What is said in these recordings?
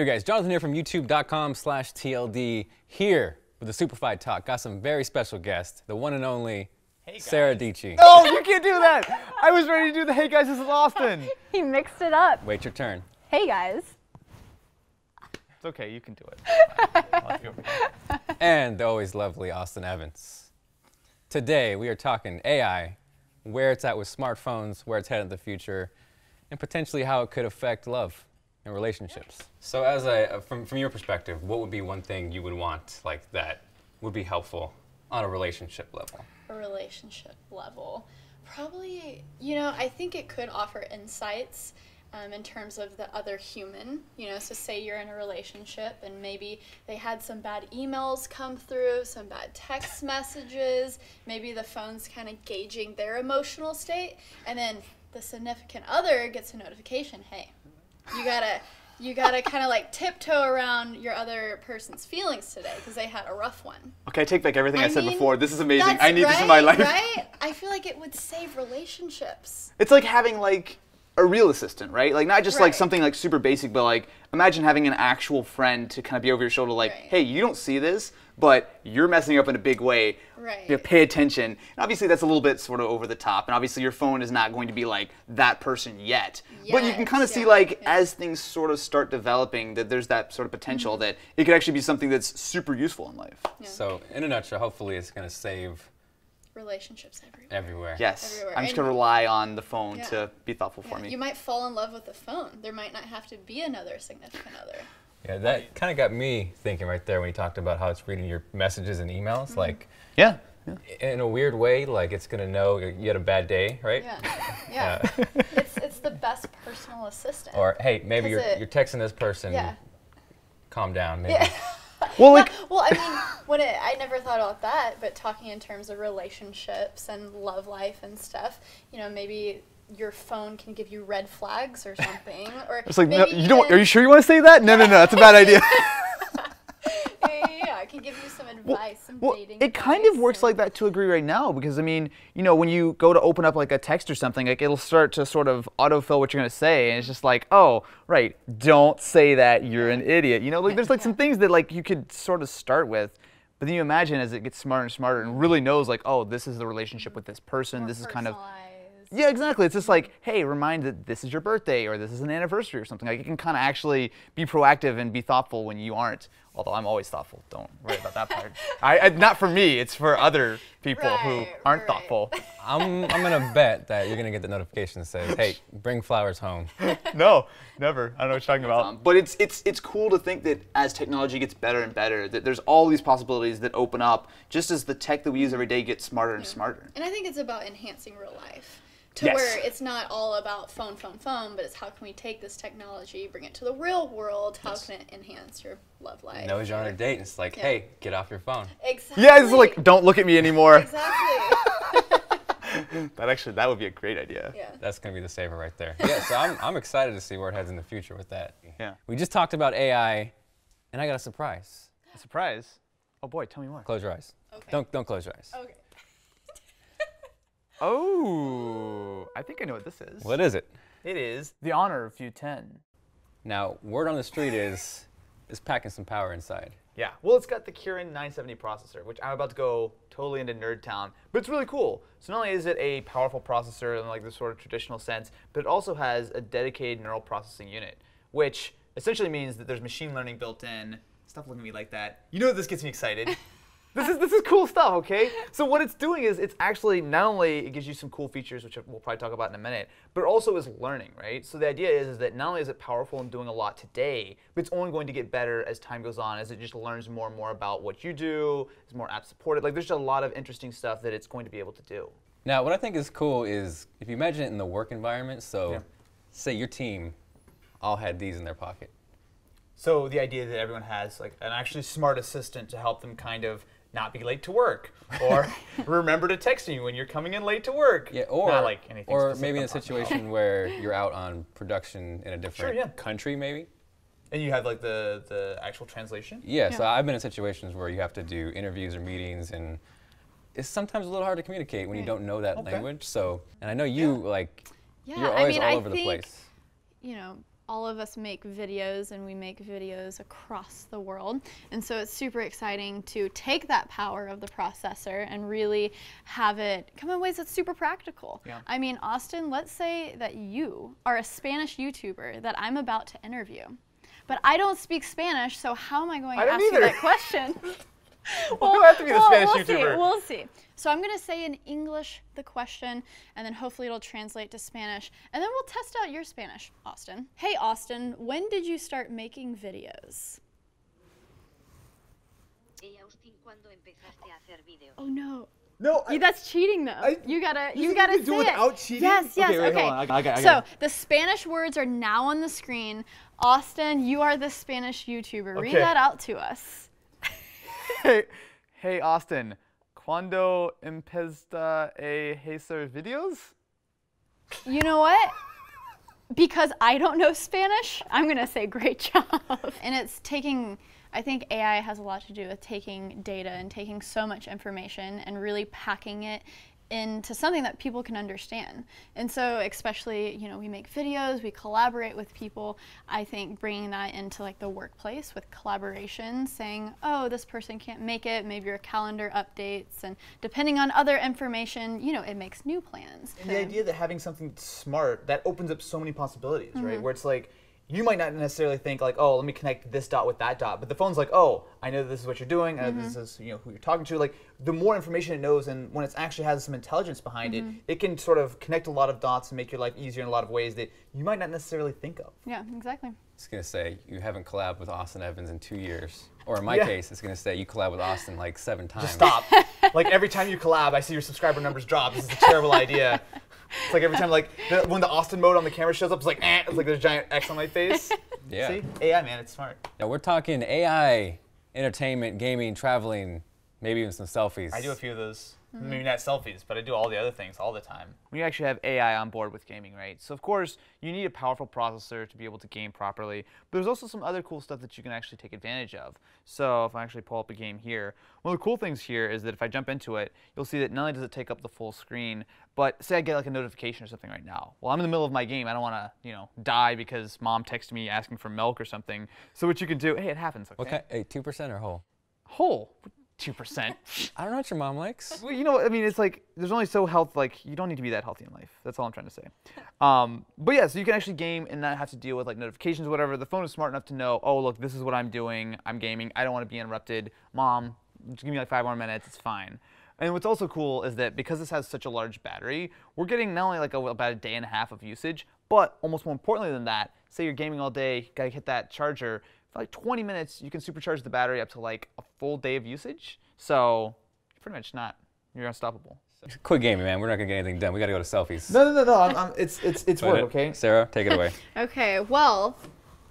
Yo guys, Jonathan here from youtube.com/TLD here with the Superfied Talk. Got some very special guests, the one and only Sara Dietschy. No, you can't do that. I was ready to do the hey guys, this is Austin. He mixed it up. Wait your turn. Hey guys. It's okay, you can do it. And the always lovely Austin Evans. Today we are talking AI, where it's at with smartphones, where it's headed in the future, and potentially how it could affect love and relationships. So as from your perspective, what would be one thing you would want like that would be helpful on a relationship level? A relationship level. Probably, you know, I think it could offer insights in terms of the other human, you know, so say you're in a relationship and maybe they had some bad emails come through, some bad text messages, maybe the phone's kind of gauging their emotional state, and then the significant other gets a notification, hey, you gotta kind of like tiptoe around your other person's feelings today because they had a rough one. Okay, I take back everything I said mean, before. This is amazing. That's I need right, this in my life. Right? I feel like it would save relationships. It's like having like a real assistant, right? Like not just like something like super basic, but like imagine having an actual friend to kind of be over your shoulder like, hey, you don't see this, but you're messing up in a big way. Right. You know, pay attention. And obviously that's a little bit sort of over the top, and obviously your phone is not going to be like that person yet. But you can kind of see like as things sort of start developing that there's that sort of potential that it could actually be something that's super useful in life. Yeah. So in a nutshell, hopefully it's going to save relationships everywhere. Yes. Everywhere. I'm just going to rely on the phone to be thoughtful for me. You might fall in love with the phone. There might not have to be another significant other. Yeah, that kind of got me thinking right there when you talked about how it's reading your messages and emails. Like, in a weird way, like it's going to know you had a bad day, right? Yeah. It's the best personal assistant. Or, hey, maybe you're texting this person, calm down, maybe. Well, like, well, I mean, I never thought about that, but talking in terms of relationships and love life and stuff, you know, maybe your phone can give you red flags or something, or it's like, no, you don't. Are you sure you want to say that? No, that's a bad idea. Yeah, it can give you some advice, some dating it kind of works like that to a degree right now, because I mean, you know, when you go to open up like a text or something, like it'll start to sort of autofill what you're gonna say, and it's just like, oh, right, don't say that, you're an idiot. You know, like there's like some things that like you could sort of start with, but then you imagine as it gets smarter and smarter and really knows like, oh, this is the relationship with this person, this is kind of. Yeah, exactly. It's just like, hey, remind that this is your birthday or this is an anniversary or something. Like, it can kind of actually be proactive and be thoughtful when you aren't. Although I'm always thoughtful. Don't worry about that part. Not for me. It's for other people who aren't thoughtful. I'm gonna bet that you're gonna get the notification that says, "Hey, bring flowers home." No, never. I don't know what you're talking about. But it's cool to think that as technology gets better and better, that there's all these possibilities that open up just as the tech that we use every day gets smarter and smarter. And I think it's about enhancing real life. Where it's not all about phone, but it's how can we take this technology, bring it to the real world, how can it enhance your love life? Knows you're on a date, and it's like, hey, get off your phone. Exactly. Yeah, it's like, don't look at me anymore. Exactly. That would be a great idea. Yeah. That's going to be the saver right there. Yeah, so I'm excited to see where it heads in the future with that. Yeah. We just talked about AI, and I got a surprise. A surprise? Oh boy, tell me more. Close your eyes. Okay. Don't close your eyes. Okay. Oh, I think I know what this is. What is it? It is the Honor View10. Now, word on the street is packing some power inside. Yeah, well, it's got the Kirin 970 processor, which I'm about to go totally into nerd town, but it's really cool. So not only is it a powerful processor in like the sort of traditional sense, but it also has a dedicated neural processing unit, which essentially means that there's machine learning built in. Stop looking at me like that. You know this gets me excited. This is cool stuff, okay? So what it's doing is it's actually not only it gives you some cool features, which we'll probably talk about in a minute, but it also is learning, right? So the idea is that not only is it powerful and doing a lot today, but it's only going to get better as time goes on, as it just learns more and more about what you do, is more app supported. Like there's just a lot of interesting stuff that it's going to be able to do. Now, what I think is cool is if you imagine it in the work environment, so say your team all had these in their pocket. So the idea that everyone has like an actually smart assistant to help them kind of not be late to work, or remember to text you when you're coming in late to work. Yeah, or not like anything or maybe in a situation where you're out on production in a different country, maybe. And you have like the actual translation. Yeah, so I've been in situations where you have to do interviews or meetings, and it's sometimes a little hard to communicate when you don't know that language. So, and I know you like you're always all over the place. You know, all of us make videos, and we make videos across the world. And so it's super exciting to take that power of the processor and really have it come in ways that's super practical. Yeah. I mean, Austin, let's say that you are a Spanish YouTuber that I'm about to interview. But I don't speak Spanish, so how am I going to ask you that question? Well, you have to be the Spanish YouTuber. We'll see. So I'm going to say in English the question, and then hopefully it'll translate to Spanish. And then we'll test out your Spanish, Austin. Hey, Austin, when did you start making videos? Hey, Austin, ¿cuándo empezaste a hacer videos? Oh, no. No, That's cheating, though. You gotta say do it. without cheating? Yes, yes, Okay, wait, okay. hold on. I got So it. the Spanish words are now on the screen. Austin, you are the Spanish YouTuber. Read Okay. that out to us. Hey, Austin, ¿cuándo empezaste a hacer videos? You know what? Because I don't know Spanish, I'm gonna say great job. And it's taking, I think AI has a lot to do with taking data and taking so much information and really packing it into something that people can understand. And so especially, you know, we make videos, we collaborate with people. I think bringing that into like the workplace with collaboration, saying, oh, this person can't make it, maybe your calendar updates, and depending on other information, you know, it makes new plans. And the idea that having something smart, that opens up so many possibilities, right? Where it's like, you might not necessarily think like, oh, let me connect this dot with that dot, but the phone's like, oh, I know this is what you're doing, I know this is who you're talking to. Like, the more information it knows, and when it actually has some intelligence behind it, it can sort of connect a lot of dots and make your life easier in a lot of ways that you might not necessarily think of. Yeah, exactly. It's going to say you haven't collabed with Austin Evans in 2 years. Or in my Yeah. case, it's going to say you collab with Austin like 7 times. Just stop. Like every time you collab, I see your subscriber numbers drop. This is a terrible idea. It's like every time, like when the Austin mode on the camera shows up, it's like, it's like there's a giant X on my face. Yeah. See, AI, man, it's smart. Now we're talking AI, entertainment, gaming, traveling, maybe even some selfies. I do a few of those. Maybe not selfies, but I do all the other things all the time. We actually have AI on board with gaming, right? So of course, you need a powerful processor to be able to game properly, but there's also some other cool stuff that you can actually take advantage of. So if I actually pull up a game here, one of the cool things here is that if I jump into it, you'll see that not only does it take up the full screen, but say I get like a notification or something right now. Well, I'm in the middle of my game. I don't want to, you know, die because mom texted me asking for milk or something. So what you can do, hey, it happens, okay? Okay, hey, 2% or whole? Whole. 2%. I don't know what your mom likes. Well, you know, I mean, it's like there's only so health. Like you don't need to be that healthy in life. That's all I'm trying to say. But yeah, so you can actually game and not have to deal with like notifications or whatever. The phone is smart enough to know, oh, look, this is what I'm doing. I'm gaming. I don't want to be interrupted. Mom, just give me like 5 more minutes. It's fine. And what's also cool is that because this has such a large battery, we're getting not only like about a day and a half of usage, but almost more importantly than that, say you're gaming all day, gotta hit that charger. For like 20 minutes, you can supercharge the battery up to like a full day of usage. So you're pretty much you're unstoppable. Quit gaming, man. We're not going to get anything done. We got to go to selfies. No. It's work, okay? Sarah, take it away. Okay, well,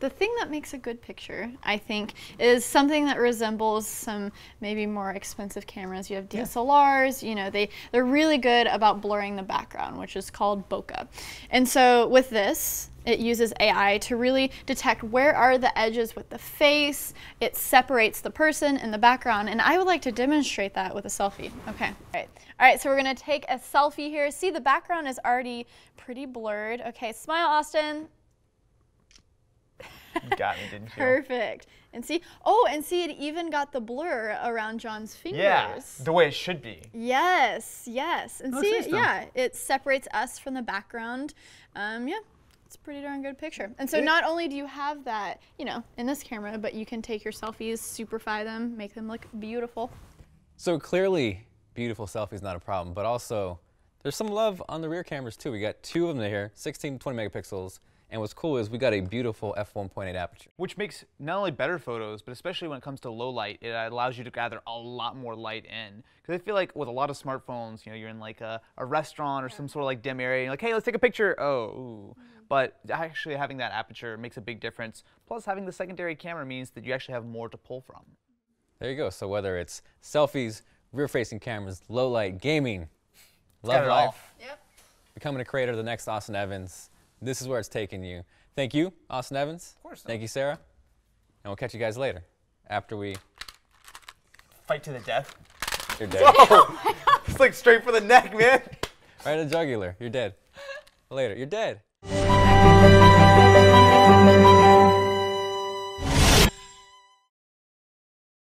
the thing that makes a good picture, I think, is something that resembles some maybe more expensive cameras. You have DSLRs, you know, they're really good about blurring the background, which is called bokeh. And so with this, it uses AI to really detect where are the edges with the face. It separates the person in the background, and I would like to demonstrate that with a selfie. Okay, all right, so we're gonna take a selfie here. See, the background is already pretty blurred. Okay, smile, Austin. You got me, didn't you? Perfect. And see, it even got the blur around John's fingers. Yeah, the way it should be. Yes, yes. And see, nice, though. yeah, it separates us from the background. Yeah, it's a pretty darn good picture. And so not only do you have that, you know, in this camera, but you can take your selfies, superfy them, make them look beautiful. So clearly, beautiful selfies not a problem, but also there's some love on the rear cameras too. We got 2 of them here, 16 to 20 megapixels. And what's cool is we got a beautiful f1.8 aperture. Which makes not only better photos, but especially when it comes to low light, it allows you to gather a lot more light in. Because I feel like with a lot of smartphones, you know, you're in like a restaurant or some sort of like dim area, and you're like, hey, let's take a picture. Oh, ooh. But actually having that aperture makes a big difference. Plus having the secondary camera means that you actually have more to pull from. There you go. So whether it's selfies, rear-facing cameras, low light, gaming, love life, becoming a creator of the next Austin Evans, this is where it's taking you. Thank you, Austin Evans. Of course. Thank you, Sarah. And we'll catch you guys later after we fight to the death. You're dead. It's like straight for the neck, man. Right in the jugular. You're dead. Later. You're dead.